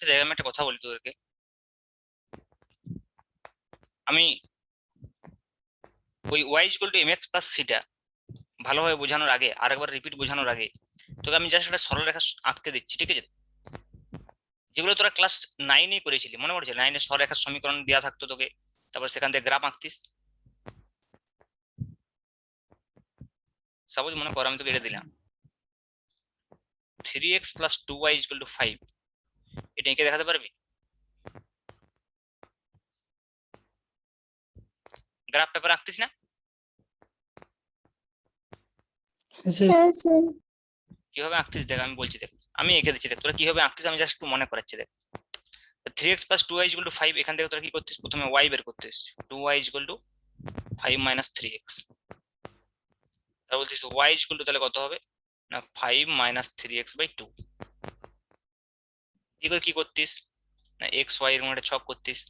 আচ্ছা দেখ, আমি একটা কথা বলি তোদেরকে। আমি ওই y equal to M x plus সিটা ভালোভাবে বোঝানোর আগে, আরেকবার রিপিট বোঝানোর আগে তোকে আমি জাস্ট একটা সরলরেখা আঁকতে দিচ্ছি, ঠিক আছে? যেগুলো তোরা ক্লাস 9-এ করেছিলি, মনে পড়ছে? 9-এ সরলরেখার সমীকরণ দেওয়া থাকতো তোকে, তারপর সেখান থেকে গ্রাফ আঁকতিস। সাপোজ মনে কর আমি তোকে এটা দিলাম 3x plus 2y equal to 5, এটা এঁকে দেখাতে পারবি? গ্রাফ পেপার আঁকতিস না? কিভাবে আঁকতিস দেখ, আমি বলছি দেখ, আমি এঁকে দিচ্ছি দেখ, তোরা কিভাবে আঁকতিস আমি জাস্ট একটু মনে করাচ্ছি দেখ। 3x plus 2y equal to 5, এখান থেকে তোরা কি করতিস? প্রথমে y বের করতিস, 2y equal to 5 minus 3x। তারপর বলতিস y ইকুয়াল টু তাহলে কত হবে না 5 মাইনাস 3x বাই 2। কি করতিস না এক্স ওয়াই এর মধ্যে ছক করতিস,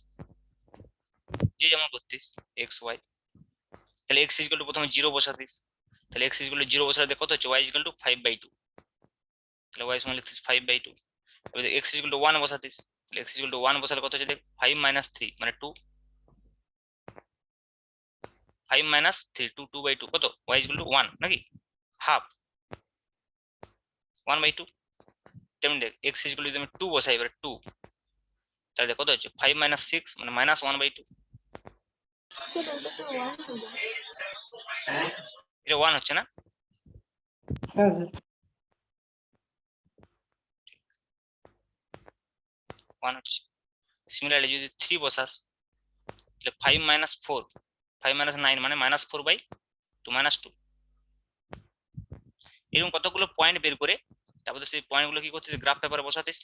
যে যেমন করতিস এক্স ওয়াই। তাহলে এক্স ইকুয়াল টু প্রথমে 0 বসাতিস, তাহলে এক্স ইকুয়াল টু 0 বসাতে কত হচ্ছে? Y equal to 5/2। তাহলে ওয়াই সমান লিখতিস 5/2। এবার এক্স ইকুয়াল টু 1 বসাতিস, তাহলে এক্স ইকুয়াল টু 1 বসালে কত হচ্ছে দেখ 5 মাইনাস 3 মানে 2, 5 মাইনাস 3 2 2/2 কত? ওয়াই ইকুয়াল টু 1 নাকি হাফ 1/2। তেমনি দেখ এক্স ইকুয়াল টু যদি আমি 2 বসাই, এবারে 2, তাহলে কত হচ্ছে 5 মাইনাস 6 মানে মাইনাস 1/2। এটা 1 হচ্ছে না? হ্যাঁ স্যার। 1 হচ্ছে। সিমিলারলি যদি 3 বসাস, তাহলে 5 মাইনাস 4 5 মাইনাস 9 মানে মাইনাস 4/2 মাইনাস 2। এরকম কতগুলো পয়েন্ট বের করে তারপর সেই পয়েন্টগুলো কি করতিস? গ্রাফ পেপারে বসাতিস।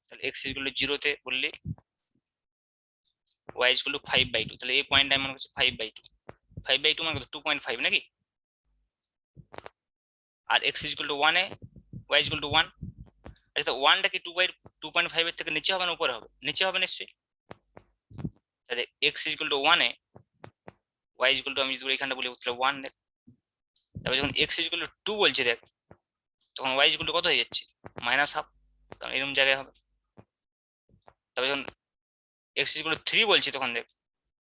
তাহলে এক্স ইকুয়াল টু 0 তে বললি ওয়াই ইকুয়াল টু 5/2, তাহলে এই পয়েন্টটা মনে করছি 5/2, 5/2 মানে কত? 2.5 নাকি? আর এক্স ইকুয়াল টু 1 এ ওয়াই ইকুয়াল টু 1। আচ্ছা তো 1টা কি 2.5 এর থেকে নিচে হবে না উপরে হবে? নিচে হবে নিশ্চয়ই। তাহলে এক্স ইকুয়াল টু 1 এ ওয়াই ইকুয়াল টু, আমি যদি এখানটা বলি তাহলে 1 দেখ। তারপর যখন এক্স ইকুয়াল টু 2 বলছে দেখ, তখন ওয়াই ইকুয়াল টু কত হয়ে যাচ্ছে? মাইনাস হাফ, কারণ এরকম জায়গায় হবে। তারপর যখন এক্স ইকুয়াল টু 3 বলছি, তখন দেখ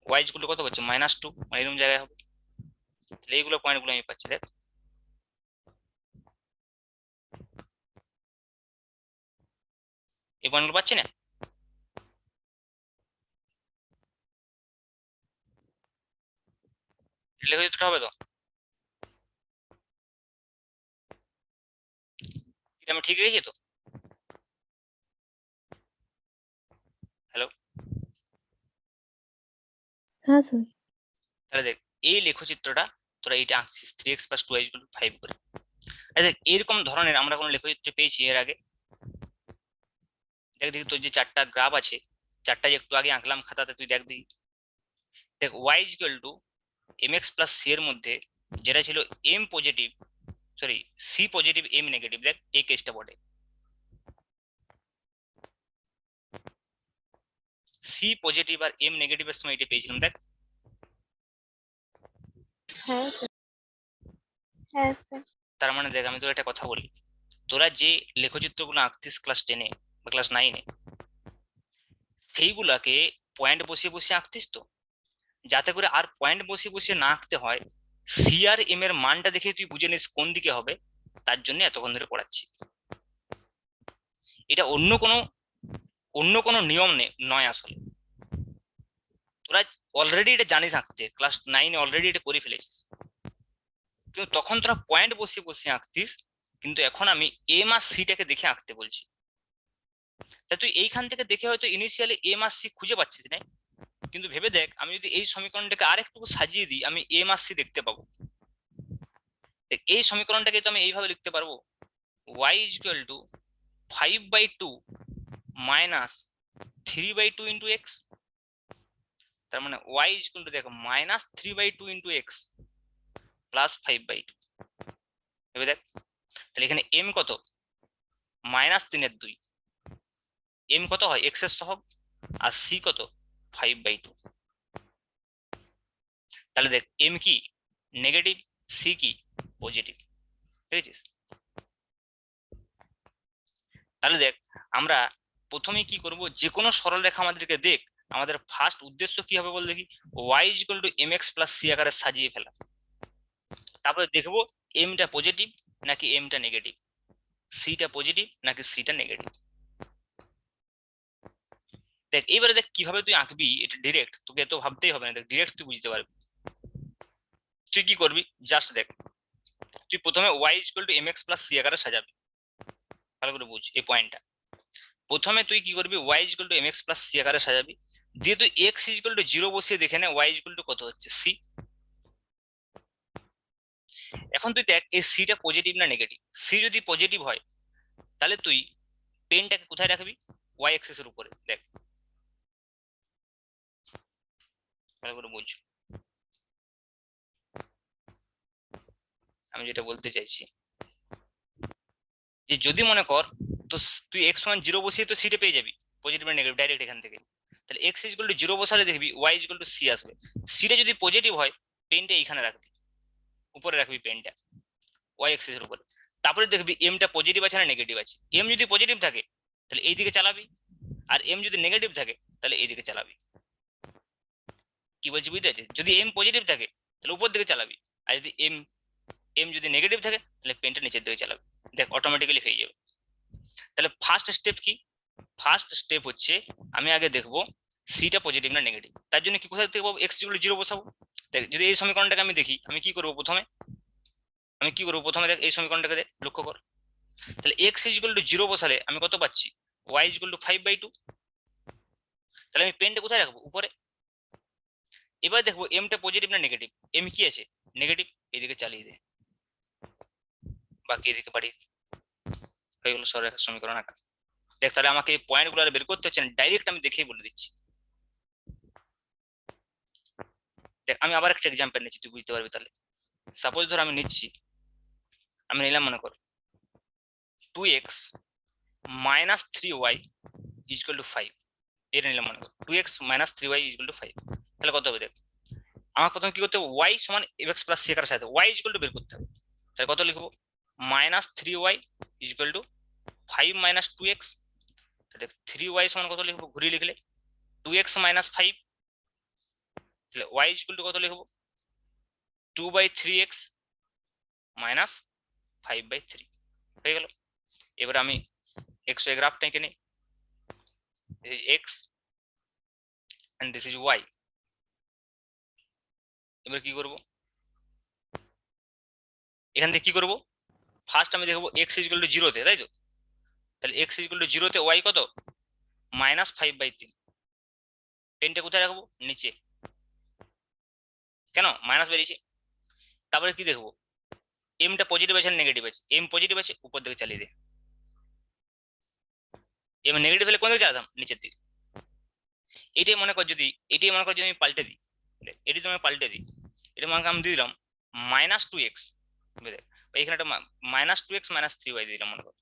ওয়াই ইকুয়াল টু কত হচ্ছে? -2, মানে এরকম জায়গায় হবে। তাহলে এইগুলো পয়েন্টগুলো আমি পাচ্ছি দেখ। এই পয়েন্টগুলো পাচ্ছি না? লেখা যেতে হবে তো? এটা আমি ঠিক রেখেছি তো? হ্যালো, হ্যাঁ স্যার। তাহলে দেখ এই লেখচিত্রটা তোরা এইটা আঁকছিস 3x + 2y = 5 করে। দেখ এরকম ধরনের আমরা কোনো লেখচিত্র পেয়েছি এর আগে? দেখ দেখি তোর যে 4টা গ্রাফ আছে, 4টা যে একটু আগে আঁকলাম খাতাতে, তুই দেখ দেখি। দেখ y = mx + c এর মধ্যে যেটা ছিল m positive, sorry c positive m negative, দেখ এই কেসটা বটে। c পজিটিভ আর m নেগেটিভের সময় এটা পেয়েছিলাম দেখ। হ্যাঁ স্যার। হ্যাঁ স্যার। তার মানে দেখ আমি তোর একটা কথা বলি, তোরা যে লেখচিত্রগুলো আঁকতিস ক্লাস 10-এ বা ক্লাস 9-এ, সেইগুলাকে পয়েন্ট বসিয়ে বসিয়ে আঁকতিস তো, যাতে করে আর পয়েন্ট বসিয়ে বসিয়ে না আঁকতে হয়। সি আর এম এর মানটা দেখে তুই বুঝে নিস কোন দিকে হবে, তার জন্য এতক্ষণ ধরে পড়াচ্ছি। এটা অন্য কোনো নিয়ম নয় আসলে। তোরা অলরেডি এটা জানিস আঁকতে, ক্লাস 9-এ অলরেডি এটা করে ফেলেছিস, কিন্তু তখন তোরা পয়েন্ট বসিয়ে বসিয়ে আঁকতিস, কিন্তু এখন আমি এম আর সিটাকে দেখে আঁকতে বলছি। তা তুই এইখান থেকে দেখে হয়তো ইনিশিয়ালি এম আর সি খুঁজে পাচ্ছিস না, কিন্তু ভেবে দেখ আমি যদি এই সমীকরণটাকে আরেকটু সাজিয়ে দিই, আমি এম আর সি দেখতে পাবো। এই সমীকরণটাকে তো আমি এইভাবে লিখতে পারবো, y = 5/2 মাইনাস 3/2 ইন্টু এক্স। তার মানে y = দেখো -3/2 ইন্টু এক্স প্লাস 5/2। এবার দেখ তাহলে এখানে m কত? -3/2, এম কত হয় এক্স এর সহগ, আর সি কত 5/2। তাহলে দেখ এম কি নেগেটিভ, সি কি পজিটিভ, বুঝেছিস? তাহলে দেখ আমরা প্রথমে কি করব, যে কোনো সরল রেখা আমাদেরকে দেখ, আমাদের ফার্স্ট উদ্দেশ্য কি হবে বল দেখি, y = mx + c আকারে সাজিয়ে ফেলা। তারপরে দেখবো এমটা পজিটিভ নাকি এমটা নেগেটিভ, সিটা পজিটিভ নাকি সিটা নেগেটিভ। দেখ এইবারে দেখ কিভাবে তুই আঁকবি, এটা ডিরেক্ট, তোকে এত ভাবতেই হবে না, দেখ ডিরেক্ট তুই বুঝতে পারবি। তুই কি করবি জাস্ট দেখ, তুই প্রথমে y = mx + c আকারে সাজাবি। ভালো করে বুঝ এই পয়েন্টটা। প্রথমে তুই কি করবি, y = mx + c আকারে সাজাবি, দিয়ে তুই x = 0 বসিয়ে দেখে নে y = কত হচ্ছে c। এখন তুই দেখ এই সিটা পজিটিভ না নেগেটিভ, সি যদি পজিটিভ হয় তাহলে তুই পেনটাকে কোথায় রাখবি, y অ্যাক্সিস এর উপরে। দেখ ভালো করে বুঝ আমি যেটা বলতে চাইছি, যে যদি মনে কর তো তুই x = 0 বসিয়ে তো সিটা পেয়ে যাবি, পজিটিভ না নেগেটিভ ডাইরেক্ট এখান থেকে। তাহলে x = 0 বসালে দেখবি y = c আসবে। সিটা যদি পজিটিভ হয় পেনটা এইখানে রাখবি, উপরে রাখবি পেনটা y অ্যাক্সিস এর উপরে। তারপরে দেখবি এমটা পজিটিভ আছে না নেগেটিভ আছে। এম যদি পজিটিভ থাকে তাহলে এই দিকে চালাবি, আর এম যদি নেগেটিভ থাকে তাহলে এই দিকে চালাবি। কি বলছি বুঝতে পারছিস? যদি এম পজিটিভ থাকে তাহলে উপর দিকে চালাবি, আর যদি এম এম যদি নেগেটিভ থাকে তাহলে পেনটা নিচের দিকে চালাবি। দেখ অটোমেটিক্যালি হয়ে যাবে। তাহলে ফার্স্ট স্টেপ কি, ফার্স্ট স্টেপ হচ্ছে আমি আগে দেখবো সিটা পজিটিভ না নেগেটিভ। তার জন্য কি কোথায় দেখবো, x = 0 বসাবো। দেখ যদি এই সমীকরণটাকে আমি দেখি, আমি কি করবো প্রথমে, দেখ এই সমীকরণটাকে দেখ, লক্ষ্য কর। তাহলে x = 0 বসালে আমি কত পাচ্ছি, y = 5/2। তাহলে আমি পেনটা কোথায় রাখবো, উপরে। এবার দেখবো এমটা পজিটিভ না নেগেটিভ, এম কি আছে নেগেটিভ, এদিকে চালিয়ে দে, বাকি এদিকে বাড়িয়ে দে। হয়ে গেল সরলরেখার সমীকরণ আঁকা। দেখ তাহলে আমাকে এই পয়েন্টগুলো আর বের করতে হচ্ছে না, ডাইরেক্ট আমি দেখেই বলে দিচ্ছি। দেখ আমি আবার একটা এক্সাম্পল নিচ্ছি, তুই বুঝতে পারবি। তাহলে সাপোজ ধর আমি নিচ্ছি, আমি নিলাম মনে কর 2x - 3y = 5, এটা নিলাম মনে কর 2x - 3y = 5। তাহলে কত হবে দেখ, আমার প্রথমে কি করতে হবে, y = mx + c এর সাথে y = বের করতে হবে। তাহলে কত লিখবো, -3y = 5 - 2x। তাহলে 3y = কত লিখবো, ঘুরিয়ে লিখলে 2x - 5। তাহলে y = কত লিখবো, 2/3x - 5/3 হয়ে গেল। এবার আমি x y গ্রাফটা এঁকে নিই, x and this is y। এবার কি করব, এখান থেকে কি করব, ফার্স্ট আমি দেখবো x = 0 তে, তাই তো। তাহলে x = 0 তে y কত, -5/3। পেনটা কোথায় রাখবো, নিচে। কেন মাইনাস বেরিয়েছে। তারপরে কি দেখবো, এমটা পজিটিভ আছে না নেগেটিভ আছে, এম পজিটিভ আছে উপর দিকে চালিয়ে দে, এম নেগেটিভ হলে কোন দিকে চালাতাম, নিচের দিকে। এটাই মনে কর যদি আমি পাল্টে দিই, এটি তুমি পাল্টে দিই, এটা মনে কর আমি দিয়ে দিলাম -2x, এখানে একটা -2x - 3y দিলাম মনে কর।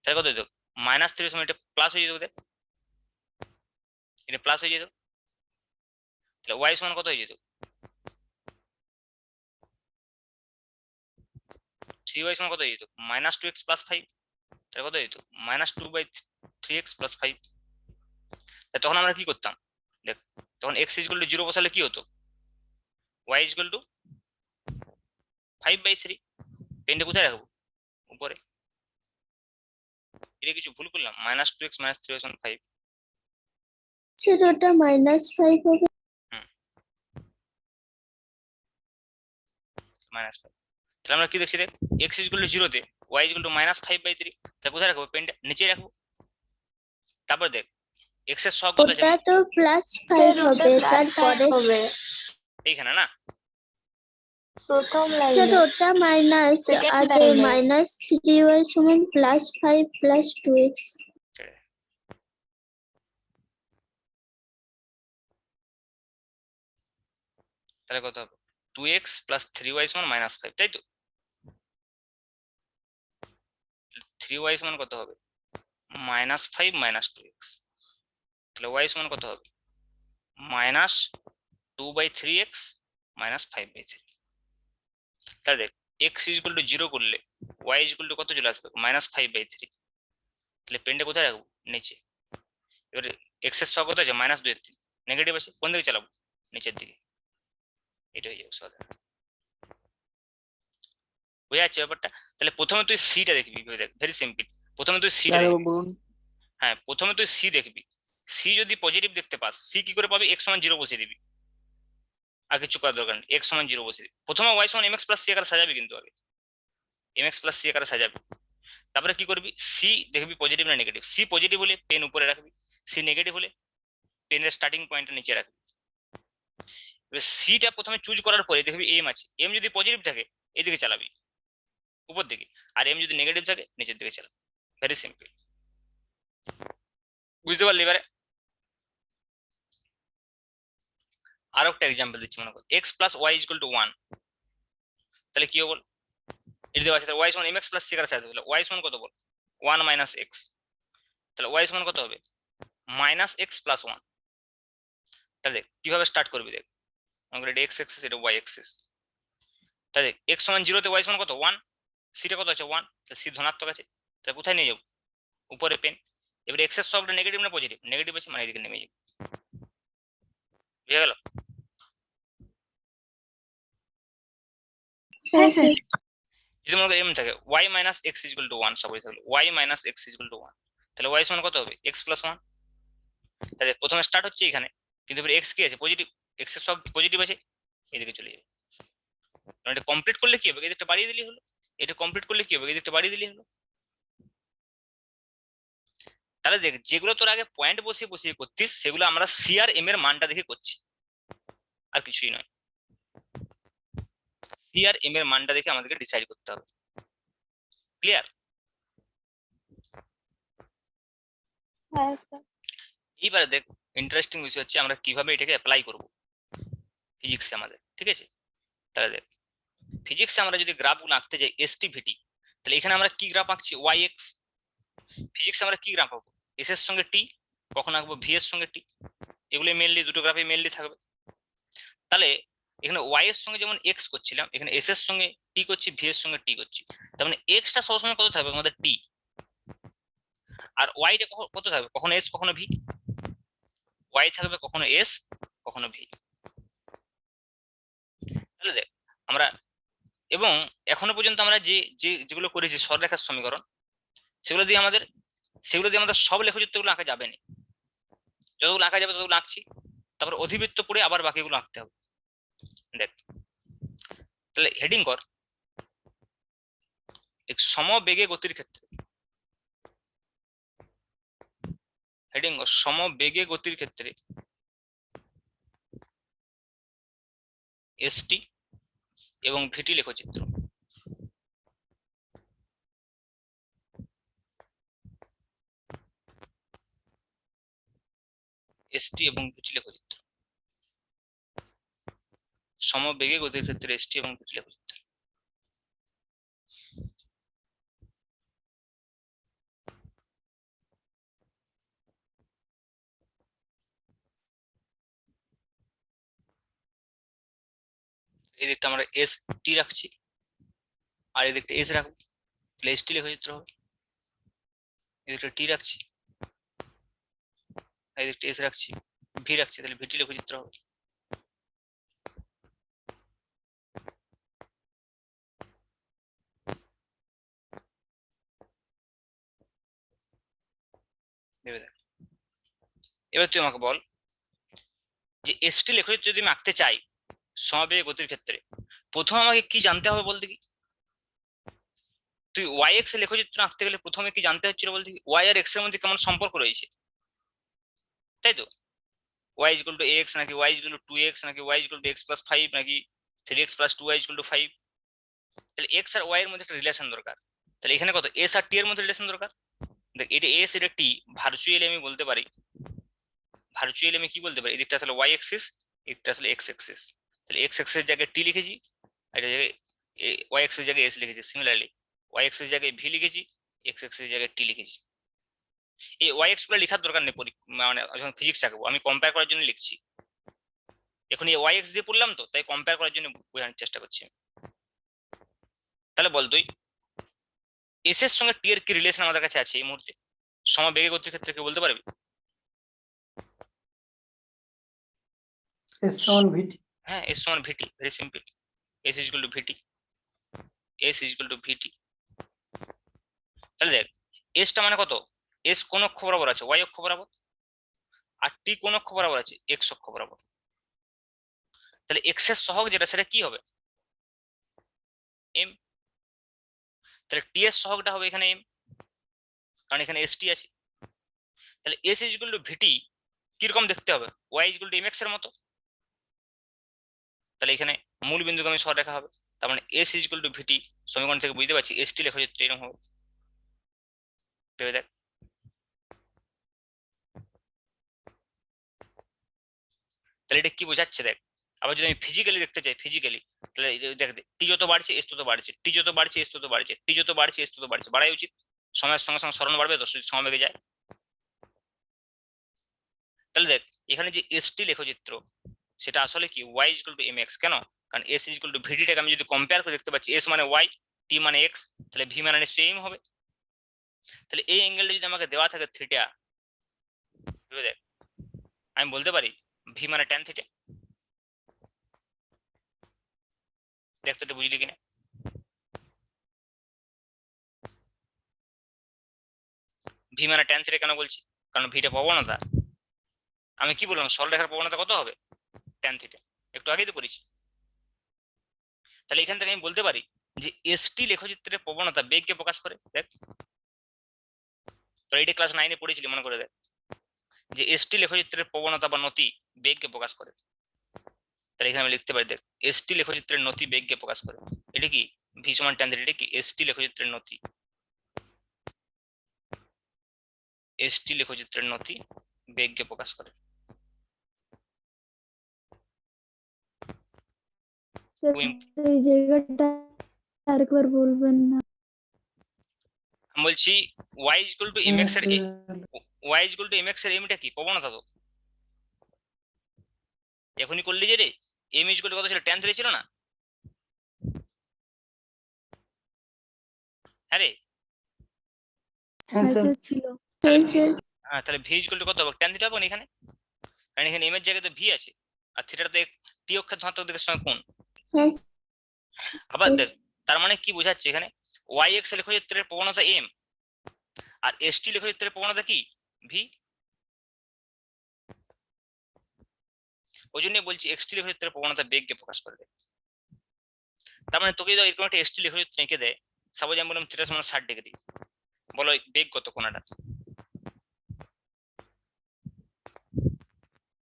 তাহলে কত দিত, -3 সময় এটা প্লাস হয়ে যেত, এটা প্লাস হয়ে যেত। তাহলে y সমান কত হয়ে যেত, 3y সমান কত হয়ে যেত, -2x + 5। তাহলে কত হয়ে যেত, -2/3x + 5। তখন আমরা কি করতাম, দেখ তখন x = 0 বসালে কি হতো, y = 5/3। পেনটা কোথায় রাখবো, উপরে। এটা কিছু ভুল করলাম, -2x - 3y = 5। সেটা -5 হবে। -5। তাহলে আমরা কি দেখছি, দেখ x = 0 তে y = -5/3। তাহলে কোথায় রাখবো, পেনটা নিচে রাখবো। তারপর দেখ x এর সহগ কত আছে, ওটা তো +5 হবে, তারপরে হবে এইখানে না, প্রথম স্যার লাইনে, ওটা মাইনাস, Second আর line এ। -3y = +5 + 2x। তাহলে কত হবে, 2x + 3y = -5, তাই তো। 3y সমান কত হবে, -5 -2x, তাহলে y সমান কত হবে? -2/3x -5/3। তাহলে দেখ x = 0 করলে y = কত চলে আসবে? -5/3। তাহলে পেনটা কোথায় রাখবো? নিচে। এবারে x এর সহগ কত আছে? -2/3, নেগেটিভ আছে, কোন দিকে চালাবো? নিচের দিকে। এটা হয়ে যাবে সমাধান। বুঝা যাচ্ছে ব্যাপারটা? তাহলে প্রথমে তুই সিটা দেখবি, দেখ ভেরি সিম্পল। প্রথমে তুই সিটা দেখবি। হ্যাঁ, প্রথমে তুই সি দেখবি। সি যদি পজিটিভ দেখতে পাস, সি কি করে পাবি? x সমান 0 বসিয়ে দিবি, আর কিছু করার দরকার নেই, x সমান 0 বসিয়ে দিবি। প্রথমে y সমান mx প্লাস c আকারে সাজাবি, কিন্তু আগে mx প্লাস c আকারে সাজাবি। তারপরে কি করবি? সি দেখবি পজিটিভ না নেগেটিভ। সি পজিটিভ হলে পেন উপরে রাখবি, সি নেগেটিভ হলে পেনের স্টার্টিং পয়েন্টটা নিচে রাখবি। এবার সিটা প্রথমে চুজ করার পরে দেখবি এম আছে, এম যদি পজিটিভ থাকে এদিকে চালাবি, উপর দিকে, আর এম যদি নেগেটিভ থাকে নিচের দিকে চালাবি। ভেরি সিম্পল, বুঝতে পারলি? এবারে আরো একটা এক্সাম্পল দিচ্ছি, মনে কর x plus y equal to 1। তাহলে কি হবে? এটা দেওয়া আছে, তাহলে y সমান mx প্লাস c এর সাথে, তাহলে y সমান কত বল? 1 মাইনাস x। তাহলে y সমান কত হবে? Minus x plus 1। তাহলে কিভাবে স্টার্ট করবি? দেখ, আমাদের এটা x অ্যাক্সিস, এটা y অ্যাক্সিস। তাহলে x সমান 0 তে y সমান কত? 1। সিটা কত আছে? 1। তাহলে c ধনাত্মক আছে, তাহলে কোথায় নিয়ে যাব? উপরে পেন। এবারে x এর সবটা নেগেটিভ না পজিটিভ? নেগেটিভ আছে, মানে এদিকে নেমে যাবে। বুঝে গেল? হ্যাঁ স্যার। যদি মনে করি এম থাকে y minus x equal to 1, suppose থাকলো y minus x equal to 1, তাহলে y সমান কত হবে? x plus 1। তাহলে প্রথমে স্টার্ট হচ্ছে এখানে, কিন্তু এবার x কি আছে? পজিটিভ, x এর সব পজিটিভ আছে, এদিকে চলে যাবে। এটা কমপ্লিট করলে কি হবে? এদিকটা বাড়িয়ে দিলেই হলো। এটা কমপ্লিট করলে কি হবে? এদিকটা বাড়িয়ে দিলেই হলো। তাহলে দেখ, যেগুলো তোর আগে পয়েন্ট বসিয়ে বসিয়ে করতিস, সেগুলো আমরা সি আর এম এর মানটা দেখে করছি, আর কিছুই নয়। সি আর এম এর মানটা দেখে আমাদেরকে ডিসাইড করতে হবে। ক্লিয়ার? এইবারে দেখ, ইন্টারেস্টিং বিষয় হচ্ছে আমরা কিভাবে এটাকে অ্যাপ্লাই করব ফিজিক্সে আমাদের, ঠিক আছে? তাহলে দেখ, ফিজিক্সে আমরা যদি গ্রাফগুলো আঁকতে যাই এসটিভিটি, তাহলে এখানে আমরা কি গ্রাফ আঁকছি? Y x. ফিজিক্সে আমরা কি গ্রাফ আঁকবো? এস এর সঙ্গে টি, কখন আঁকবো ভি এর সঙ্গে টি। এগুলো মেনলি, দুটো গ্রাফে মেনলি থাকবে। তাহলে এখানে ওয়াই এর সঙ্গে যেমন এক্স করছিলাম, এখানে এস এর সঙ্গে টি করছি, ভি এর সঙ্গে টি করছি। তার মানে এক্সটা সবসময় কত থাকবে? আমাদের টি। আর ওয়াইটা কত থাকবে? কখনো এস কখনো ভি। ওয়াই থাকবে কখনো এস কখনো ভি। তাহলে দেখ আমরা, এবং এখনো পর্যন্ত আমরা যেগুলো করেছি সরলরেখার সমীকরণ, সেগুলো দিয়ে আমাদের সব লেখচিত্রগুলো আঁকা যাবে না। যতগুলো আঁকা যাবে ততগুলো আঁকছি, তারপর অধিবৃত্ত পড়ে আবার বাকিগুলো আঁকতে হবে। দেখ, তাহলে হেডিং কর, সমবেগে গতির ক্ষেত্রে, হেডিং কর সমবেগে গতির ক্ষেত্রে এসটি এবং ভিটি লেখচিত্র। এসটি এবং ভিটি লেখচিত্র, সমবেগে গতির ক্ষেত্রে এসটি এবং ভিটি লেখচিত্র। এই দিকটা আমরা এস টি রাখছি, আর এই দিকটা এস রাখবো, তাহলে এসটি লেখচিত্র হবে। এই দিকটা টি রাখছি, এই দিকটা এস রাখছি, ভি রাখছি, তাহলে ভিটি লেখচিত্র হবে। ভেবে দেখ, এবার তুই আমাকে বল যে এসটি লেখচিত্র যদি আমি আঁকতে চাই সমবেগে গতির ক্ষেত্রে, প্রথমে আমাকে কি জানতে হবে বলতে? কি তুই ওয়াই এক্স এর লেখচিত্র আঁকতে গেলে প্রথমে কি জানতে হচ্ছিল বলতে? কি ওয়াই আর এক্স এর মধ্যে কেমন সম্পর্ক রয়েছে, তাই তো? ওয়াই ইকুয়াল টু এক্স, নাকি ওয়াই ইকুয়াল টু 2x, নাকি y equal to x plus 5, নাকি 3x plus 2y equal to 5। তাহলে এক্স আর ওয়াই এর মধ্যে একটা রিলেশন দরকার। তাহলে এখানে কত? এস আর টি এর মধ্যে রিলেশন দরকার। দেখ, এটা এস এটা টি, ভার্চুয়ালি আমি বলতে পারি, ভার্চুয়ালি আমি কি বলতে পারি, এদিকটা আসলে ওয়াই এক্সিস, এদিকটা আসলে এক্স এক্সিস। তাহলে এক্স এক্সিস জায়গায় টি লিখেছি, আর এটা জায়গায় ওয়াই এক্সিস জায়গায় এস লিখেছি। সিমিলারলি ওয়াই এক্সিস জায়গায় ভি লিখেছি, এক্স এক্সিস জায়গায় টি লিখেছি। এই ওয়াই এক্স গুলো লেখার দরকার নেই, মানে যখন ফিজিক্স আঁকবো আমি কম্পেয়ার করার জন্য লিখছি। এখন এই ওয়াই এক্স দিয়ে পড়লাম তো, তাই কম্পেয়ার করার জন্য বোঝানোর চেষ্টা করছি। তাহলে বল তুই এস এর সঙ্গে টি এর কি রিলেশন আমাদের কাছে আছে এই মুহূর্তে সমবেগে গতির ক্ষেত্রে, কেউ বলতে পারবি? এস সমান ভিটি। হ্যাঁ, এস সমান VT, very simple. S is equal to VT, S is equal to VT. তাহলে দেখ এসটা মানে কত, এস কোন অক্ষ বরাবর আছে, ওয়াই অক্ষ বরাবর, আর টি কোন অক্ষ বরাবর আছে, এক্স অক্ষ বরাবর। তাহলে এক্স এর সহগ যেটা সেটা কি হবে, এম। তাহলে টি এর সহগটা হবে এখানে এম, কারণ এখানে এস টি আছে। তাহলে s is equal to v t কিরকম দেখতে হবে, y is equal to M x এর মতো। তাহলে এখানে মূল বিন্দুগামী সরলরেখা হবে, তার মানে এস ইজ ইকুয়াল টু ভিটি সমীকরণ থেকে বুঝতে পারছি এস টি লেখা যেত এরকম হবে। ভেবে দেখ, তাহলে এটা কি বোঝাচ্ছে দেখ। আবার যদি আমি ফিজিক্যালি দেখতে চাই, ফিজিক্যালি তাহলে দেখ টি যত বাড়ছে এস তত বাড়ছে, টি যত বাড়ছে এস তত বাড়ছে, টি যত বাড়ছে এস তত বাড়ছে, বাড়াই উচিত। সময়ের সঙ্গে সঙ্গে সরণ বাড়বে তো, সময় বেগে যায়। তাহলে দেখ এখানে যে এস টি লেখচিত্র সেটা আসলে কি y is equal to M x, কেন? কারণ এস ইজ ইকুয়াল টু ভিটিটাকে আমি যদি কম্পেয়ার করে দেখতে পাচ্ছি, এস মানে ওয়াই, টি মানে এক্স, তাহলে ভি মানে নিশ্চয়ই এম হবে। তাহলে এই অ্যাঙ্গেলটা যদি আমাকে দেওয়া থাকে থিটা, ভেবে দেখ আমি বলতে পারি ভি মানে ট্যান থিটা। দেখ তো এটা বুঝলি কিনা। ভি মানে ট্যান থিটা কেন বলছি, কারণ ভিটা প্রবণতা, আমি কি বললাম সরলরেখার প্রবণতা কত হবে, ট্যান থিটা, একটু আগেই তো করেছি। তাহলে এখান থেকে আমি বলতে পারি যে এসটি লেখচিত্রের প্রবণতা বেগকে প্রকাশ করে। দেখ তো এটা ক্লাস 9-এ পড়েছিলি, মনে করে দেখ যে এসটি লেখচিত্রের প্রবণতা বা নতি বেগকে প্রকাশ করে। তাহলে এখানে আমি লিখতে পারি দেখ এসটি লেখচিত্রের নতি বেগকে প্রকাশ করে। এটা কি ভি সমান ট্যান থিটা, এটা কি এসটি লেখচিত্রের নতি, এসটি লেখচিত্রের নতি বেগকে প্রকাশ করে। এই জায়গাটা আরেকবার বলবেন না? আমি বলছি Y is equal to M x এর Y is equal to M x এর এমটা কি প্রবণতা, তো এখনই করলি যে রে এম ইজ ইকুয়াল টু কত ছিল, ট্যান থিটা ছিল না? হ্যাঁ রে, হ্যাঁ স্যার। ছিল। হ্যাঁ তাহলে ভি ইজ ইকুয়াল টু কত হবে, ট্যান থিটা হবে না এখানে, কারণ এখানে এম এর জায়গায় তো ভি আছে, আর থিটাটা তো টি অক্ষের ধনাত্মক দিকের সঙ্গে কোণ। হ্যাঁ আবার দেখ তার মানে কি বোঝাচ্ছে এখানে, ওয়াই এক্স লেখচিত্রের প্রবণতা এম আর এস টি লেখচিত্রের প্রবণতা কি ভি। ওই জন্য বলছি এক্স টি লেখচিত্রের প্রবণতা বেগকে প্রকাশ করে দেয়। তার মানে তোকে যদি এরকম একটা এস টি লেখচিত্র এঁকে দেয়, সাপোজ আমি বললাম থিটা সমান 60 ডিগ্রি, বলো বেগ কত কোণাটা,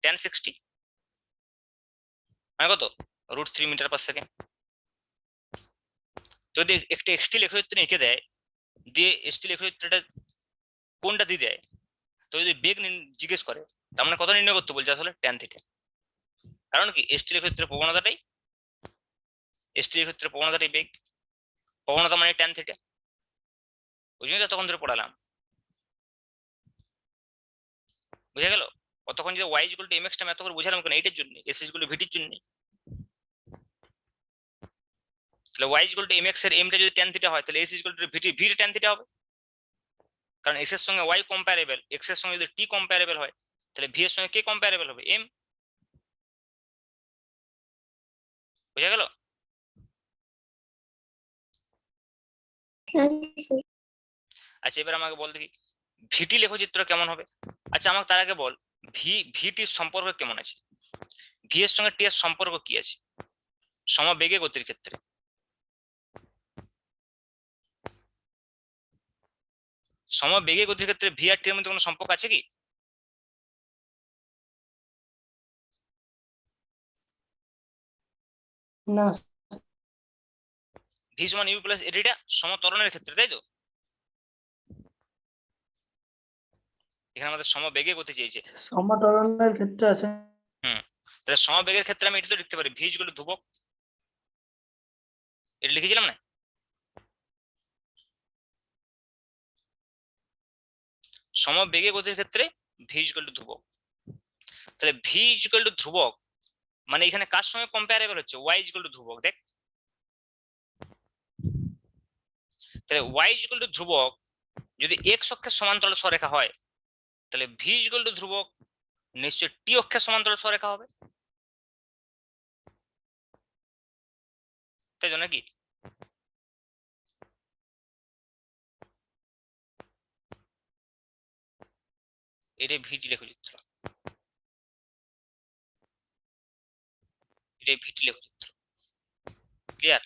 tan 60 মানে কত, √3 মিটার পার সেকেন্ড। যদি একটা এক্সটি লেখচিত্র এঁকে দেয়, দিয়ে এসটি লেখচিত্রটা কোনটা দিয়ে দেয়, তো যদি বেগ জিজ্ঞেস করে তার মানে কত নির্ণয় করতে বলছে, আসলে ট্যান থিটা। কারণ কি এসটি লেখচিত্রের প্রবণতাটাই, এসটি লেখচিত্রের প্রবণতাটাই বেগ, প্রবণতা মানে ট্যান থিটা। ওই জন্য তখন ধরে পড়ালাম, বুঝা গেল? কতক্ষণ যে y equal to M x টা এত করে বুঝালাম কেন, এইটার জন্য এস ইকুয়াল টু ভিটির জন্য। তাহলে y equal to M x এর এমটা যদি ট্যান থিটা হয়, তাহলে এস ইকুয়াল টু ভিটি, ভিটা ট্যান থিটা হবে, কারণ এস এর সঙ্গে ওয়াই কম্পারেবল, এক্স এর সঙ্গে যদি টি কম্পারেবল হয়, তাহলে ভি এর সঙ্গে কে কম্পারেবল হবে, এম। বুঝা গেল? আচ্ছা এবার আমাকে বল দেখি ভিটি লেখচিত্র কেমন হবে। আচ্ছা আমাকে তার আগে বল ভিটির সম্পর্ক কেমন আছে, ভি এর সঙ্গে টি এর সম্পর্ক কি আছে সমবেগে গতির ক্ষেত্রে। সমবেগে গতির ক্ষেত্রে ভি আর টি এর মধ্যে কোনো সম্পর্ক আছে কি? না। ভি সমান ইউ প্লাস এটা সমত্বরণের ক্ষেত্রে, তাই তো? এখানে আমাদের সমবেগে গতি চেয়েছে। সমত্বরণের ক্ষেত্রে আছে। তাহলে সমবেগের ক্ষেত্রে আমি এটা তো লিখতে পারি ভি ইকুয়াল টু ধ্রুবক, এটা লিখেছিলাম না? সমবেগে গতির ক্ষেত্রে ভি ইকুয়াল টু ধ্রুবক। তাহলে ভি ইকুয়াল টু ধ্রুবক মানে এখানে কার সঙ্গে কম্পারেবল হচ্ছে? ওয়াই ইকুয়াল টু ধ্রুবক। দেখ তাহলে ওয়াই ইকুয়াল টু ধ্রুবক যদি এক্স অক্ষের সমান্তরাল সরেখা হয় তাহলে ভি ইকুয়াল টু ধ্রুবক নিশ্চয় টি অক্ষের সমান্তরাল সরেখা হবে, তাই তো নাকি? এটাই ভিটি লেখচিত্র, এটাই ভিটি লেখচিত্র। ক্লিয়ার?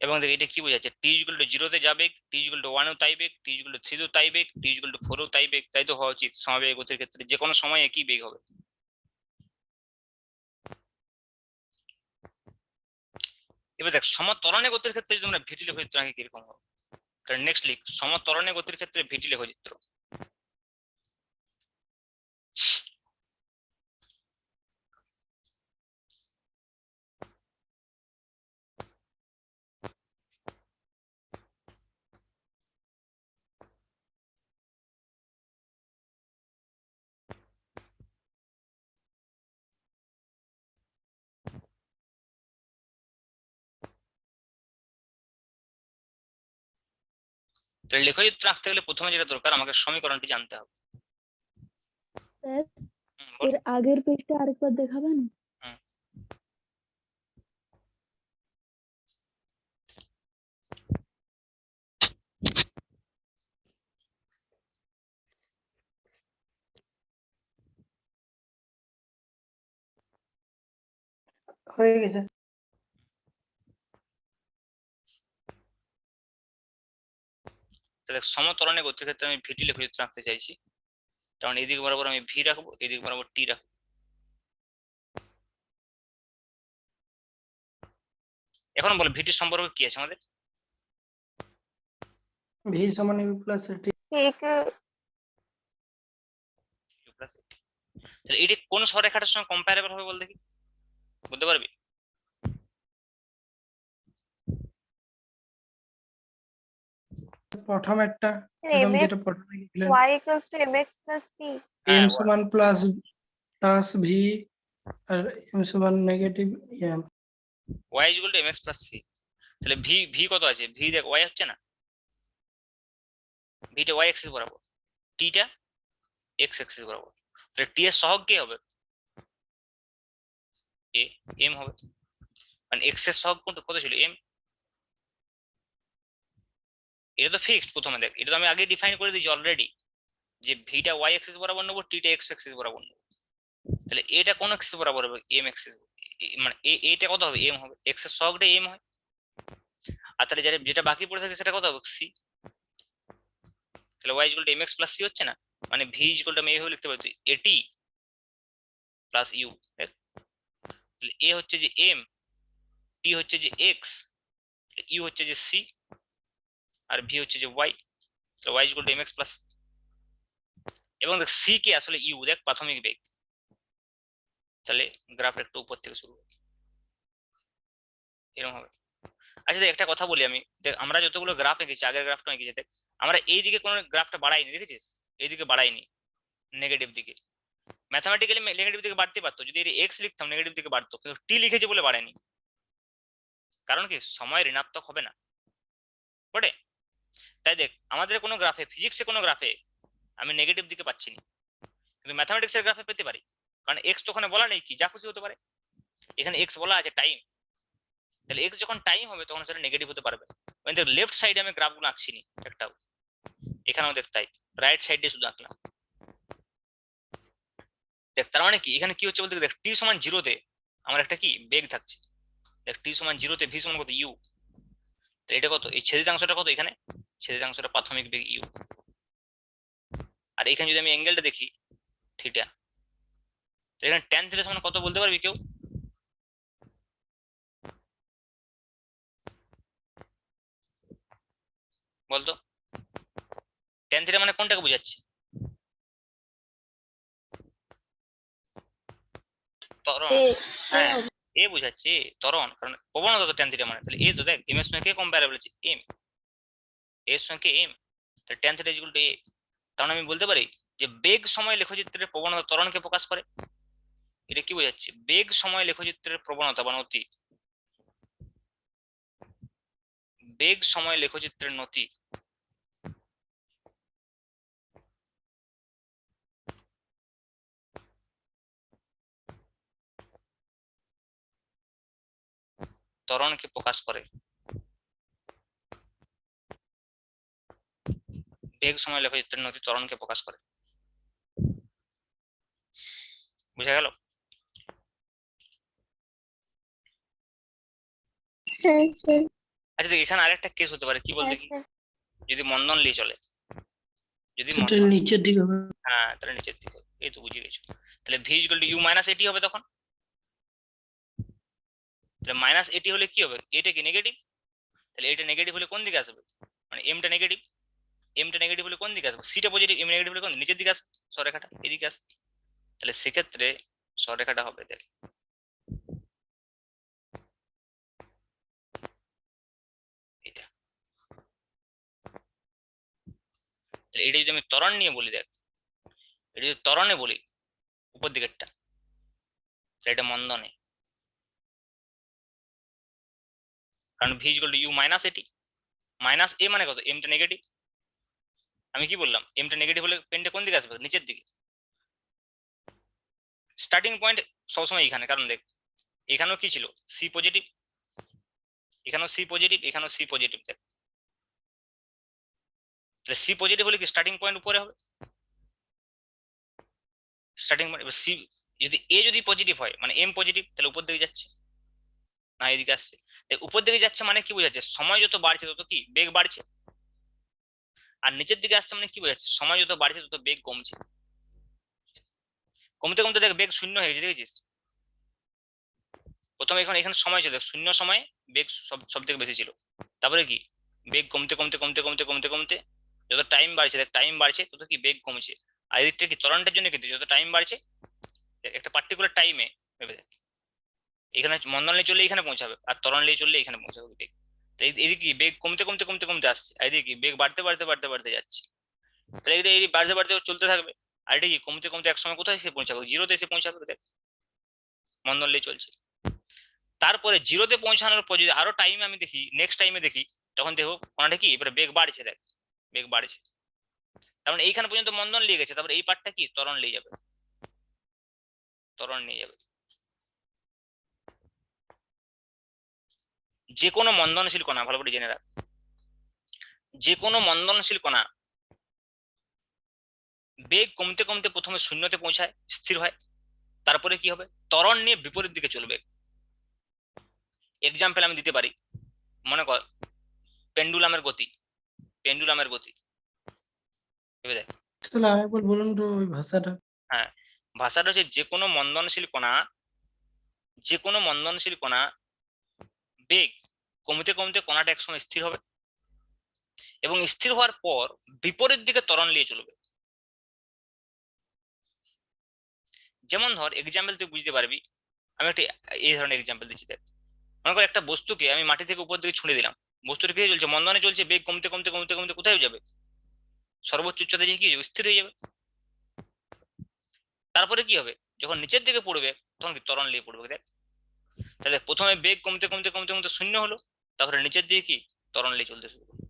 এবং দেখ এটা কি বোঝাচ্ছে? টি ইকুয়াল টু 0 তে যাবে, টি ইকুয়াল টু 1 ও তাই বেগ, টি ইকুয়াল টু 3 ও তাই বেগ, টি ইকুয়াল টু 4 ও তাই বেগ। তাই তো হওয়া উচিত সমবেগে গতির ক্ষেত্রে, যে কোনো সময় একই বেগ হবে। এবার দেখ সমত্বরণে গতির ক্ষেত্রে যদি আমরা ভিটি লেখচিত্র আঁকি কিরকম হবে। নেক্সট লিখ সমত্বরণে গতির ক্ষেত্রে ভিটি লেখচিত্র। তাহলে লেখচিত্র আঁকতে গেলে প্রথমে যেটা দরকার আমাকে সমীকরণটি জানতে হবে। স্যার বল। এর আগের পেজটা আরেকবার দেখাবেন? হয়ে গেছে। তাহলে সমত্বরণে গতির ক্ষেত্রে আমি ভিটি লেখচিত্র আঁকতে চাইছি, কারণ এদিক বরাবর আমি ভি রাখবো, এদিক বরাবর টি রাখবো। এখন বলে ভিটির সম্পর্ক কি আছে আমাদের? ভি সমান ইউ প্লাস টি। ঠিক তাহলে এটি কোন সরেখাটার সঙ্গে কম্পারেবল হবে বল দেখি, বলতে পারবি? প্রথম একটা একদম mx যেটা প্রথমে লিখলেন, y equals to mx plus c। M সমান প্লাস ভি আর এম সমান negative m. y equal to mx plus c। তাহলে ভি ভি কত আছে? ভি দেখ y হচ্ছে না, ভিটা y অ্যাক্সিস বরাবর, টিটা x অ্যাক্সিস বরাবর। তাহলে টি এর সহগ কি হবে? এ এম হবে, মানে x এর সহগ কত ছিল? এম। এটা তো ফিক্সড। প্রথমে দেখ এটা তো আমি আগে ডিফাইন করে দিয়েছি অলরেডি, যে ভিটা y অ্যাক্সিস বরাবর নেবো, টিটা x অ্যাক্সিস বরাবর নেবো। তাহলে এটা কোন অ্যাক্সিস বরাবর হবে? এম অ্যাক্সিস, মানে এটা কত হবে? এম হবে। x এর সহগটা এম হয়। আর তাহলে যেটা বাকি পড়ে থাকে সেটা কত হবে? সি। তাহলে y equal to mx plus c হচ্ছে না, মানে v ইকুয়াল টু আমি এইভাবে লিখতে পারি এটি প্লাস ইউ। তাহলে এ হচ্ছে যে এম, টি হচ্ছে যে এক্স, ইউ হচ্ছে যে সি, আর ভি হচ্ছে যে ওয়াই। তো y equal to mx plus, এবং দেখ সি কে আসলে ইউ, দেখ প্রাথমিক বেগ। তাহলে গ্রাফটা একটু উপর থেকে শুরু হবে, এরকম হবে। আচ্ছা দেখ একটা কথা বলি আমি, দেখ আমরা যতগুলো গ্রাফ এঁকেছি, আগের গ্রাফটা এঁকেছি, দেখ আমরা এইদিকে কোনো গ্রাফটা বাড়াইনি, দেখেছিস? এইদিকে বাড়াইনি, নেগেটিভ দিকে। ম্যাথমেটিক্যালি নেগেটিভ দিকে বাড়তে পারতো, যদি এটা এক্স লিখতাম নেগেটিভ দিকে বাড়তো, কিন্তু টি লিখেছে বলে বাড়েনি। কারণ কি? সময় ঋণাত্মক হবে না, বটে? তাই দেখ আমাদের কোনো গ্রাফে, ফিজিক্সে কোনো গ্রাফে আমি নেগেটিভ দিকে পাচ্ছি না, কিন্তু ম্যাথমেটিক্সের গ্রাফে পেতে পারি, কারণ এক্স তো ওখানে বলা নেই কি, যা খুশি হতে পারে। এখানে এক্স বলা আছে টাইম, তাহলে এক্স যখন টাইম হবে তখন সেটা নেগেটিভ হতে পারবে। দেখ লেফট সাইডে আমি গ্রাফগুলো আঁকছি নি একটাও, এখানেও দেখ তাই, রাইট সাইডে শুধু আঁকলাম। দেখ তার মানে কি এখানে কি হচ্ছে বলতে, দেখ টি সমান 0 তে আমার একটা কি বেগ থাকছে। দেখ টি সমান 0 তে ভি সমান কত? ইউ। তো এটা কত? এই ছেদিতাংশটা কত? এখানে ছেদিতাংশটা প্রাথমিক বেগ ইউ। আর এখানে যদি আমি অ্যাঙ্গেলটা দেখি থিটা, তো এখানে ট্যান থিটা সমান কত বলতে পারবি কেউ? বলতো ট্যান থিটা মানে কোনটাকে বোঝাচ্ছে? ত্বরণ। হ্যাঁ এ বোঝাচ্ছে ত্বরণ, কারণ প্রবণতা তো ট্যান থিটা মানে। তাহলে এ তো দেখ এম এর সঙ্গে কে কম্পারেবল আছে? এম। এর সঙ্গে এম, তাহলে tan থিটা ইকুয়াল টু এ। তাহলে আমি বলতে পারি যে বেগ সময় লেখচিত্রের প্রবণতা ত্বরণকে প্রকাশ করে। এটা কি বোঝাচ্ছে? বেগ সময় লেখচিত্রের প্রবণতা বা নতি, বেগ সময় লেখচিত্রের নতি ত্বরণকে প্রকাশ করে। বেগ সময় লেখচিত্রের নতি ত্বরণকে প্রকাশ করে। বুঝা গেল? হ্যাঁ স্যার। আচ্ছা দেখ, এখানে আরেকটা কেস হতে পারে, কি বল হ্যাঁ দেখি? স্যার। যদি মন্দন নিয়ে চলে, যদি সেটা মন্দন, নিচের দিকে হবে। হ্যাঁ তাহলে নিচের দিকে। এই তো বুঝে গেছো। তাহলে v equal to u minus a t হবে তখন। তাহলে মাইনাস এটি হলে কি হবে? এটা কি নেগেটিভ, তাহলে এটা নেগেটিভ হলে কোন দিকে আসবে? মানে এমটা নেগেটিভ, এমটা নেগেটিভ হলে কোন দিকে আসবে? সিটা পজিটিভ, এম নেগেটিভ হলে কোন দিকে? নিচের দিকে আসবে, সরেখাটা এদিকে আসবে। তাহলে সেক্ষেত্রে সরেখাটা হবে দেখ এটা। তাহলে এটা যদি আমি ত্বরণ নিয়ে বলি, দেখ এটা যদি ত্বরণে বলি উপর দিকেরটা, তাহলে এটা মন্দনে, কারণ v equal to u minus a t. Minus a মানে কত? এমটা নেগেটিভ। আমি কি বললাম? এমটা নেগেটিভ হলে পেনটা কোন দিকে আসবে? নিচের দিকে। স্টার্টিং পয়েন্ট সবসময় এখানে, কারণ দেখ এখানেও কি ছিল? সি পজিটিভ, এখানেও সি পজিটিভ, এখানেও সি পজিটিভ। দেখ তাহলে সি পজিটিভ হলে কি স্টার্টিং পয়েন্ট উপরে হবে? স্টার্টিং পয়েন্ট সি, যদি এ যদি পজিটিভ হয় মানে এম পজিটিভ, তাহলে উপর দিকে যাচ্ছে না এদিকে আসছে? দেখ উপর দিকে যাচ্ছে মানে কি বোঝাচ্ছে? সময় যত বাড়ছে তত কি বেগ বাড়ছে। আর নিচের দিকে আসছে মানে কি বোঝাচ্ছে? সময় যত বাড়ছে তত বেগ কমছে। কমতে কমতে দেখ বেগ শূন্য হয়ে গেছে, দেখেছিস? প্রথমে এখানে এখানে সময় ছিল, শূন্য সময়ে বেগ সব থেকে বেশি ছিল। তারপরে কি বেগ কমতে কমতে কমতে কমতে কমতে কমতে যত টাইম বাড়ছে, দেখ টাইম বাড়ছে তত কি বেগ কমছে। আর এদিকটা কি ত্বরণটার জন্য কিন্তু যত টাইম বাড়ছে একটা পার্টিকুলার টাইমে ভেবে দেখ, এখানে মন্দন নিয়ে চললে এখানে পৌঁছাবে, আর ত্বরণ নিয়ে চললে এখানে পৌঁছাবে বেগ। তো এদিকে কি বেগ কমতে কমতে কমতে কমতে আসছে, আর এদিকে কি বেগ বাড়তে বাড়তে বাড়তে বাড়তে যাচ্ছে। তাহলে এটা এই বাড়তে বাড়তে চলতে থাকবে। আর এটা কি কমতে কমতে এক সময় কোথায় এসে পৌঁছাবে? জিরোতে এসে পৌঁছাবে। দেখ মন্দন নিয়ে চলছে। তারপরে জিরোতে পৌঁছানোর পর যদি আরো টাইম আমি দেখি, নেক্সট টাইমে দেখি, তখন দেখো কোনটা কি এবারে বেগ বাড়ছে। দেখ বেগ বাড়ছে, তার মানে এইখানে পর্যন্ত মন্দন নিয়ে গেছে, তারপরে এই পার্টটা কি ত্বরণ নিয়ে যাবে, ত্বরণ নিয়ে যাবে। যে কোনো মন্দনশীল কণা, ভালো করে জেনে রাখ, যে কোনো মন্দনশীল কণা বেগ কমতে কমতে প্রথমে শূন্যতে পৌঁছায়, স্থির হয়, তারপরে কি হবে? ত্বরণ নিয়ে বিপরীত দিকে চলবে। এক্সাম্পল আমি দিতে পারি, মনে কর পেন্ডুলামের গতি, পেন্ডুলামের গতি ভেবে দেখ। তাহলে আরেকবার বলুন তো ওই ভাষাটা। হ্যাঁ, ভাষাটা হচ্ছে যে কোনো মন্দনশীল কণা, যে কোনো মন্দনশীল কণা বেগ কমতে কমতে কণাটা একসময় স্থির হবে, এবং স্থির হওয়ার পর বিপরীত দিকে ত্বরণ নিয়ে চলবে। যেমন ধর এক্সাম্পল তুই বুঝতে পারবি, আমি একটা এই ধরনের এক্সাম্পল দিচ্ছি। দেখ মনে কর একটা বস্তুকে আমি মাটি থেকে উপর দিকে ছুঁড়ে দিলাম, বস্তুটা কি চলছে? মন্দনে চলছে, বেগ কমতে কমতে কমতে কমতে কোথায় যাবে? সর্বোচ্চ উচ্চতায় গিয়ে কি হবে? স্থির হয়ে যাবে। তারপরে কি হবে? যখন নিচের দিকে পড়বে তখন কি ত্বরণ নিয়ে পড়বে। দেখ তাহলে প্রথমে বেগ কমতে কমতে কমতে কমতে শূন্য হলো, তারপরে নিচের দিকে কি ত্বরণ নিয়ে চলতে শুরু করলো।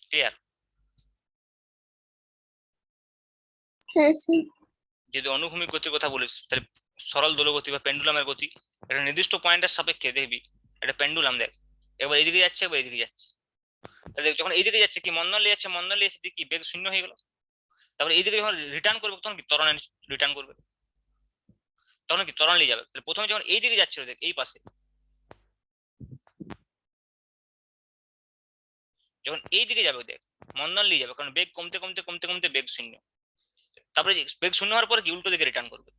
ক্লিয়ার? হ্যাঁ স্যার। যদি অনুভূমিক গতির কথা বলিস, তাহলে সরল দোলগতি বা পেন্ডুলামের গতি একটা নির্দিষ্ট পয়েন্টের সাপেক্ষে দেখবি একটা পেন্ডুলাম, দেখ একবার এইদিকে যাচ্ছে একবার এইদিকে যাচ্ছে। তাহলে যখন এইদিকে যাচ্ছে কি মন্দন নিয়ে যাচ্ছে, মন্দন নিয়ে যাচ্ছে কি বেগ শূন্য হয়ে গেল, তারপরে এইদিকে যখন রিটার্ন করবে তখন কি ত্বরণ রিটার্ন করবে, তখন কি ত্বরণ নিয়ে যাবে। তাহলে প্রথমে যখন এইদিকে যাচ্ছিল দেখ এই পাশে, যখন এইদিকে যাবে দেখ মন্দন নিয়ে যাবে, কারণ বেগ কমতে কমতে কমতে কমতে বেগ শূন্য, তারপরে বেগ শূন্য হওয়ার পর কি উল্টো দিকে রিটার্ন করবে।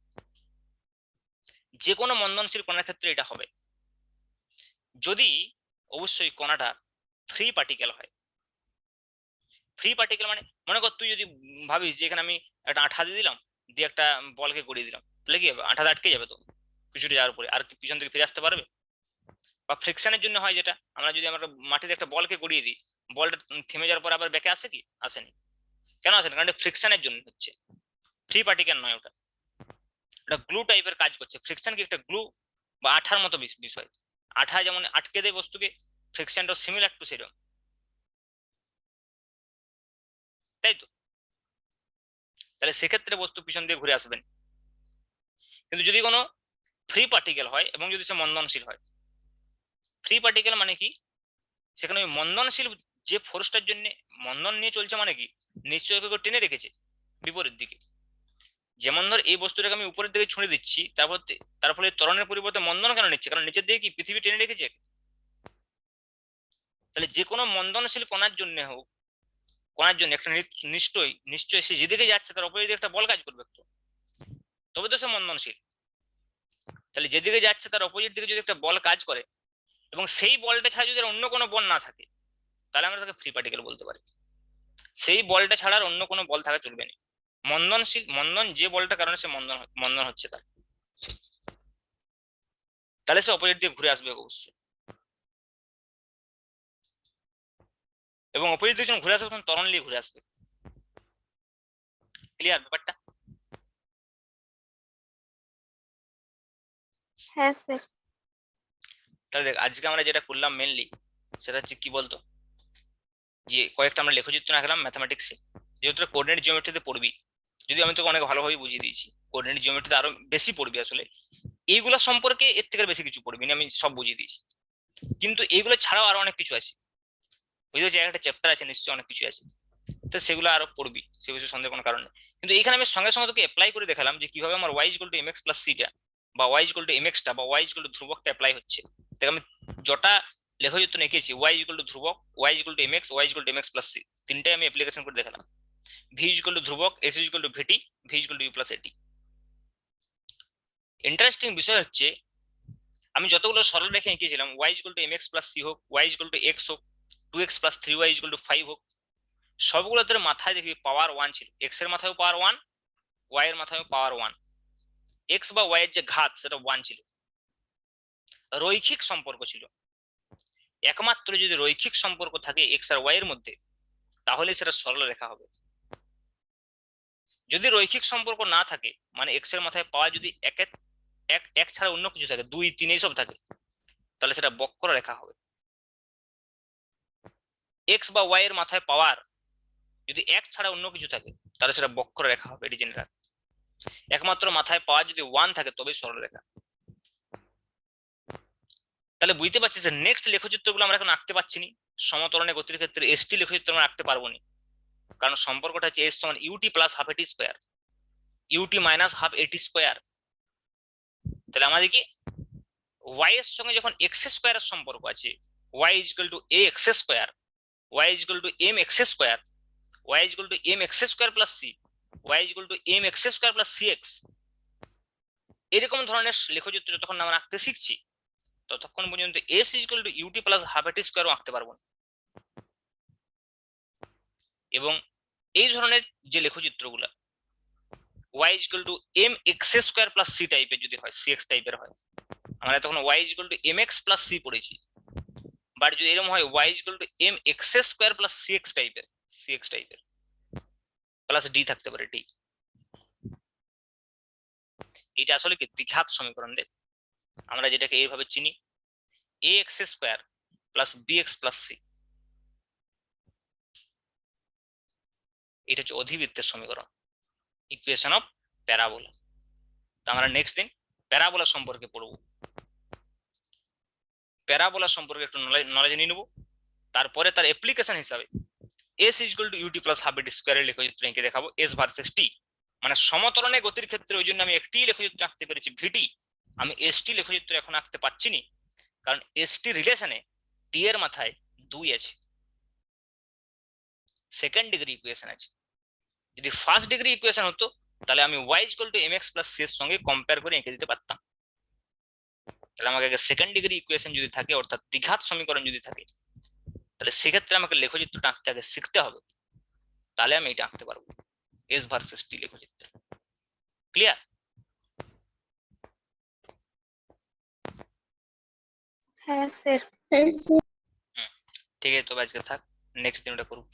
যে কোনো মন্দনশীল কণার ক্ষেত্রে এটা হবে, যদি অবশ্যই কণাটা ফ্রি পার্টিকেল হয়। ফ্রি পার্টিকেল মানে মনে কর তুই যদি ভাবিস যে এখানে আমি একটা আঠা দিয়ে দিলাম, দিয়ে একটা বলকে গড়িয়ে দিলাম, তাহলে কি হবে? আঠাটা আটকে যাবে তো কিছুটা যাওয়ার পরে, আর কি পিছন থেকে ফিরে আসতে পারবে? বা ফ্রিকশনের জন্য হয়, যেটা আমরা যদি আমরা মাটিতে একটা বলকে গড়িয়ে দিই, বলটা থেমে যাওয়ার পর আবার ব্যাকে আসে কি? আসেনি। কেন আসেনি? কারণ এটা ফ্রিকশনের জন্য হচ্ছে, ফ্রি পার্টিকেল নয় ওটা, এটা গ্লু টাইপের কাজ করছে। ফ্রিকশন কি একটা গ্লু বা আঠার মতো বিষয়, আঠা যেমন আটকে দেয় বস্তুকে, ফ্রিকশনটা সিমিলার টু সেরকম, তাই তো? তাহলে সেক্ষেত্রে বস্তু পিছন দিয়ে ঘুরে আসবেন। কিন্তু যদি কোনো ফ্রি পার্টিকেল হয় এবং যদি সে মন্দনশীল হয়, ফ্রি পার্টিকেল মানে কি? সেখানে ওই মন্দনশীল যে ফোর্সটার জন্য মন্দন নিয়ে চলছে, মানে কি নিশ্চয়ই কেউ টেনে রেখেছে বিপরীত দিকে। যেমন ধর এই বস্তুটাকে আমি উপরের দিকে ছুঁড়ে দিচ্ছি, তার ফলে ত্বরণের পরিবর্তে মন্দন কেন নিচ্ছে? কারণ নিচের দিকে কি পৃথিবী টেনে রেখেছে। তাহলে যে কোনো মন্দনশীল কণার জন্য হোক, কণার জন্য একটা নিশ্চয়ই সে যেদিকে যাচ্ছে তার উপরে একটা বল কাজ করবে, তো তবে তো সে মন্দনশীল। তাহলে যেদিকে যাচ্ছে তার অপোজিট দিকে যদি একটা বল কাজ করে এবং সেই বলটা ছাড়া যদি অন্য কোনো বল না থাকে, তাহলে আমরা তাকে ফ্রি পার্টিকেল বলতে পারি। সেই বলটা ছাড়া আর অন্য কোনো বল থাকা চলবে না। মন্দন যে বলটার কারণে সে মন্দন হচ্ছে তার, তাহলে সে অপোজিট দিয়ে ঘুরে আসবে অবশ্যই। এবং অপোজিট দিকে যখন ঘুরে আসবে তখন ত্বরণ নিয়ে ঘুরে আসবে। ক্লিয়ার ব্যাপারটা? হ্যাঁ স্যার। তাহলে দেখ, আজকে আমরা যেটা করলাম মেনলি সেটা হচ্ছে কি বলতো, যে কয়েকটা আমরা লেখচিত্র আঁকলাম ম্যাথমেটিক্সে, যেহেতু কোঅর্ডিনেট জিওমেট্রিতে পড়বি, যদি আমি তোকে অনেক ভালোভাবে বুঝিয়ে দিয়েছি, কোঅর্ডিনেট জিওমেট্রিতে আরো বেশি পড়বি আসলে, এইগুলো সম্পর্কে এর থেকে বেশি কিছু পড়বি না, আমি সব বুঝিয়ে দিয়েছি। কিন্তু এইগুলো ছাড়াও আরো অনেক কিছু আছে, বুঝতে পারছি, একটা চ্যাপ্টার আছে নিশ্চয়ই অনেক কিছু আছে, তো সেগুলো আরো পড়বি, সে বিষয়ে সন্দেহ কোনো কারণ নেই। কিন্তু এখানে আমি সঙ্গে সঙ্গে তোকে অ্যাপ্লাই করে দেখালাম যে কিভাবে আমার y equal to m x plus সিটা, বা ওয়াই ইকুয়াল টু এমএক্সটা, বা ওয়াই ইকুয়াল টু ধ্রুবকটা অ্যাপ্লাই হচ্ছে। দেখ আমি যটা লেখচিত্র এঁকেছি, ওয়াই ইকুয়াল টু ধ্রুবক, y equal to m x, y equal to m x plus c, তিনটাই আমি অ্যাপ্লিকেশন করে দেখালাম। ভি ইকুয়াল টু ধ্রুবক, s equal to v t, v equal to u plus a t. Interesting বিষয় হচ্ছে আমি যতগুলো সরল রেখে এঁকেছিলাম, y equal to m x plus C হোক, ওয়াই ইকুয়াল টু এক্স হোক, 2x plus 3y equal to 5 হোক, সবগুলো তোর মাথায় দেখবি পাওয়ার 1 ছিল। এক্স এর মাথায়ও পাওয়ার 1, ওয়াই এর মাথায়ও পাওয়ার 1, এক্স বা ওয়াই এর যে ঘাত সেটা 1 ছিল। রৈখিক সম্পর্ক ছিল। একমাত্র যদি রৈখিক সম্পর্ক থাকে এক্স আর ওয়াই এর মধ্যে, তাহলে সেটা সরল রেখা হবে। যদি রৈখিক সম্পর্ক না থাকে, মানে এক্স এর মাথায় পাওয়ার যদি এক ছাড়া অন্য কিছু থাকে, 2, 3 এইসব থাকে, তাহলে সেটা বক্র রেখা হবে। এক্স বা ওয়াই এর মাথায় পাওয়ার যদি 1 ছাড়া অন্য কিছু থাকে, তাহলে সেটা বক্র রেখা হবে। এটি জেনে রাখ, একমাত্র মাথায় পাওয়ার যদি 1 থাকে তবেই সরল রেখা। তাহলে বুঝতে পারছিস যে নেক্সট লেখচিত্রগুলো আমরা এখন আঁকতে পারছি না। সমতরণে গতির ক্ষেত্রে এসটি লেখচিত্র আমরা আঁকতে পারবো না, কারণ সম্পর্কটা হচ্ছে এস সমান ইউটি প্লাস হাফ এটি স্কোয়ার, ইউটি মাইনাস হাফ এটি স্কোয়ার। তাহলে আমাদের কি ওয়াই এর সঙ্গে যখন এক্স স্কোয়ারের সম্পর্ক আছে, y is equal to a x square, y is equal to M x square, y is equal to M x square plus c, y is equal to M x square plus c x, এরকম ধরনের লেখচিত্র যতক্ষণ আমরা আঁকতে শিখছি, ততক্ষণ পর্যন্ত s is equal to u t plus half a t স্কোয়ারও আঁকতে পারবো না। এবং এই ধরনের যে লেখচিত্রগুলো y is equal to mx square plus c টাইপের যদি হয়, cx টাইপের হয়, আমরা তখন y is equal to mx plus c পড়েছি। বাট যদি এরকম হয় y is equal to mx square plus cx টাইপের প্লাস d থাকতে পারে, d। এটা আসলে কি দ্বিঘাত সমীকরণ। দেখ আমরা যেটাকে এইভাবে চিনি, ax square plus bx plus c, এটা হচ্ছে অধিবৃত্তের সমীকরণ, ইকুয়েশন অফ প্যারাবোলা। তো আমরা নেক্সট দিন প্যারাবোলা সম্পর্কে পড়ব, প্যারাবোলা সম্পর্কে একটু নলেজ নিয়ে নেবো। তারপরে তার অ্যাপ্লিকেশন হিসাবে s is equal to u t plus half a t স্কয়ারের লেখচিত্র এঁকে দেখাবো, এস ভার্সেস টি, মানে সমতরণে গতির ক্ষেত্রে। ওই জন্য আমি একটি লেখচিত্র আঁকতে পেরেছি ভিটি, আমি এসটি লেখচিত্র এখন আঁকতে পাচ্ছি না, কারণ এসটি রিলেশনে টি এর মাথায় 2 আছে, সেকেন্ড ডিগ্রি ইকুয়েশন আছে। যদি ফার্স্ট ডিগ্রি ইকুয়েশন হতো তাহলে আমি y equal to m x plus c এর সঙ্গে কম্পেয়ার করে এঁকে দিতে পারতাম। তাহলে আমাকে সেকেন্ড ডিগ্রি ইকুয়েশন যদি থাকে, অর্থাৎ দ্বিঘাত সমীকরণ যদি থাকে, তাহলে সেক্ষেত্রে আমাকে লেখচিত্রটা আঁকতে আগে শিখতে হবে, তাহলে আমি এটা আঁকতে পারবো, এস ভার্সেস টি লেখচিত্র। ক্লিয়ার? হ্যাঁ স্যার। ঠিক আছে, তবে আজকে থাক, নেক্সট দিন ওটা করব।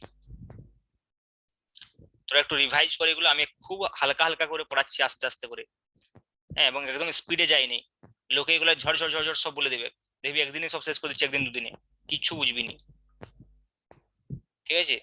তোরা একটু রিভাইজ করে এগুলো, আমি খুব হালকা হালকা করে পড়াচ্ছি, আস্তে আস্তে করে। হ্যাঁ, এবং একদম স্পিডে যাইনি। লোকে এগুলো ঝড় ঝড় ঝড় ঝড় সব বলে দেবে, দেখবি একদিনে সব শেষ করে দিচ্ছে, একদিন দুদিনে কিচ্ছু বুঝবি নি। ঠিক আছে।